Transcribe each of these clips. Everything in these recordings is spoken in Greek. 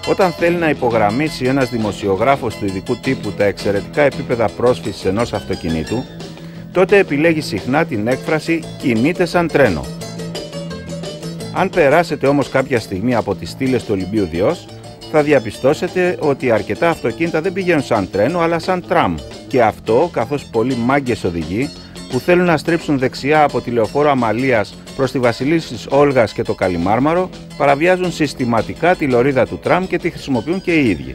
Όταν θέλει να υπογραμμίσει ένας δημοσιογράφος του ειδικού τύπου τα εξαιρετικά επίπεδα πρόσφυσης ενός αυτοκινήτου, τότε επιλέγει συχνά την έκφραση «κινείται σαν τρένο». Αν περάσετε όμως κάποια στιγμή από τις στήλες του Ολυμπίου Διός, θα διαπιστώσετε ότι αρκετά αυτοκίνητα δεν πηγαίνουν σαν τρένο αλλά σαν τραμ. Και αυτό καθώς πολλοί μάγκες οδηγοί που θέλουν να στρίψουν δεξιά από τη λεωφόρο Αμαλίας προς τη Βασιλίσσης Όλγας και το Καλιμάρμαρο παραβιάζουν συστηματικά τη λωρίδα του τραμ και τη χρησιμοποιούν και οι ίδιοι.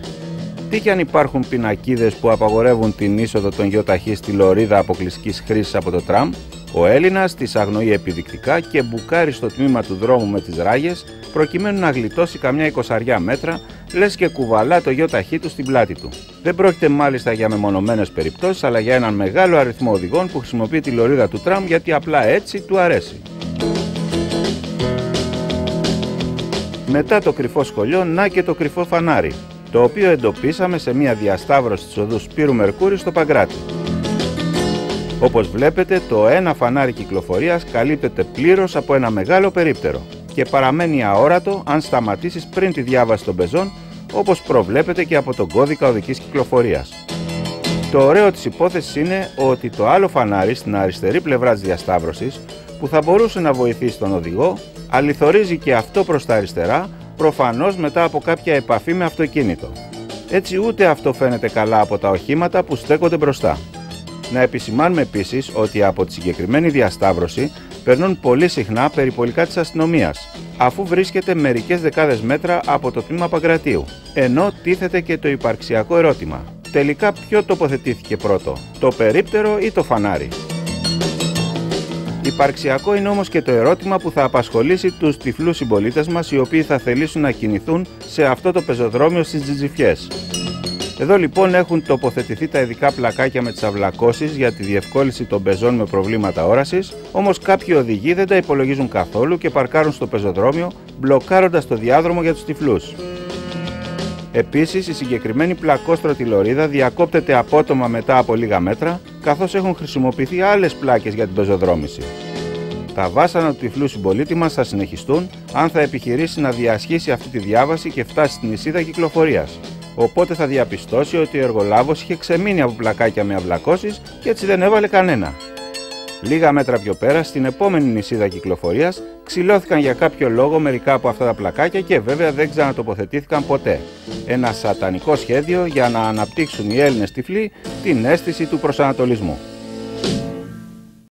Τι κι αν υπάρχουν πινακίδες που απαγορεύουν την είσοδο των γιοταχή στη λωρίδα αποκλειστικής χρήσης από το τραμ, ο Έλληνας τις αγνοεί επιδεικτικά και μπουκάρει στο τμήμα του δρόμου με τις ράγες προκειμένου να γλιτώσει καμιά 20 μέτρα, λες και κουβαλά το γιοταχή του στην πλάτη του. Δεν πρόκειται μάλιστα για μεμονωμένες περιπτώσεις, αλλά για έναν μεγάλο αριθμό οδηγών που χρησιμοποιεί τη λωρίδα του τραμ γιατί απλά έτσι του αρέσει. Μετά το κρυφό σχολείο, να και το κρυφό φανάρι, το οποίο εντοπίσαμε σε μια διασταύρωση της οδού Σπύρου Μερκούρη στο Παγκράτη. Όπως βλέπετε, το ένα φανάρι κυκλοφορίας καλύπτεται πλήρως από ένα μεγάλο περίπτερο και παραμένει αόρατο αν σταματήσεις πριν τη διάβαση των πεζών, όπως προβλέπεται και από τον κώδικα οδικής κυκλοφορίας. Το ωραίο της υπόθεσης είναι ότι το άλλο φανάρι στην αριστερή πλευρά της διασταύρωσης, που θα μπορούσε να βοηθήσει τον οδηγό, αληθορίζει και αυτό προς τα αριστερά, προφανώς μετά από κάποια επαφή με αυτοκίνητο. Έτσι ούτε αυτό φαίνεται καλά από τα οχήματα που στέκονται μπροστά. Να επισημάνουμε επίσης ότι από τη συγκεκριμένη διασταύρωση περνούν πολύ συχνά περιπολικά της αστυνομίας, αφού βρίσκεται μερικές δεκάδες μέτρα από το τμήμα Παγκρατίου. Ενώ τίθεται και το υπαρξιακό ερώτημα. Τελικά ποιο τοποθετήθηκε πρώτο, το περίπτερο ή το φανάρι? Υπαρξιακό είναι όμως και το ερώτημα που θα απασχολήσει τους τυφλούς συμπολίτες μας, οι οποίοι θα θελήσουν να κινηθούν σε αυτό το πεζοδρόμιο στις Τζιτζιφιές. Εδώ λοιπόν έχουν τοποθετηθεί τα ειδικά πλακάκια με τις αυλακώσεις για τη διευκόλυνση των πεζών με προβλήματα όρασης, όμως κάποιοι οδηγοί δεν τα υπολογίζουν καθόλου και παρκάρουν στο πεζοδρόμιο, μπλοκάροντας το διάδρομο για τους τυφλούς. Επίσης, η συγκεκριμένη πλακόστρωτη λωρίδα διακόπτεται απότομα μετά από λίγα μέτρα, καθώς έχουν χρησιμοποιηθεί άλλες πλάκες για την πεζοδρόμηση. Τα βάσανα του τυφλού συμπολίτη μας θα συνεχιστούν αν θα επιχειρήσει να διασχίσει αυτή τη διάβαση και φτάσει στην νησίδα κυκλοφορίας. Οπότε θα διαπιστώσει ότι ο εργολάβος είχε ξεμείνει από πλακάκια με αυλακώσεις και έτσι δεν έβαλε κανένα. Λίγα μέτρα πιο πέρα, στην επόμενη νησίδα κυκλοφορίας, ξυλώθηκαν για κάποιο λόγο μερικά από αυτά τα πλακάκια και βέβαια δεν ξανατοποθετήθηκαν ποτέ. Ένα σατανικό σχέδιο για να αναπτύξουν οι Έλληνες τυφλοί την αίσθηση του προσανατολισμού.